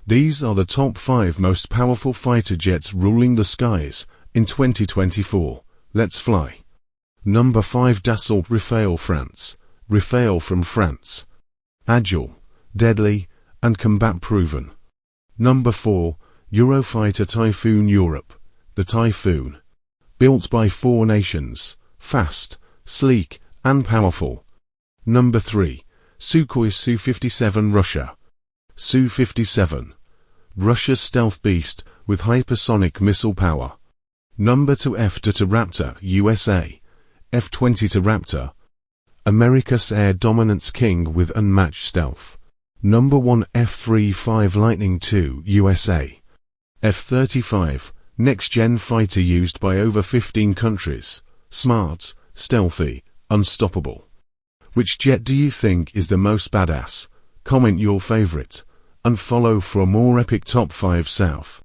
These are the top 5 most powerful fighter jets ruling the skies in 2024. Let's fly. Number 5, Dassault Rafale France. Rafale from France. Agile, deadly, and combat-proven. Number 4, Eurofighter Typhoon Europe. The Typhoon. Built by 4 nations. Fast, sleek, and powerful. Number 3, Sukhoi Su-57 Russia. Su-57. Russia's stealth beast with hypersonic missile power. Number 2, F-22 Raptor USA. F-22 Raptor. America's air dominance king with unmatched stealth. Number 1, F-35 Lightning II USA. F-35, next-gen fighter used by over 15 countries. Smart, stealthy, unstoppable. Which jet do you think is the most badass? Comment your favorite, and follow for more epic top 5 South.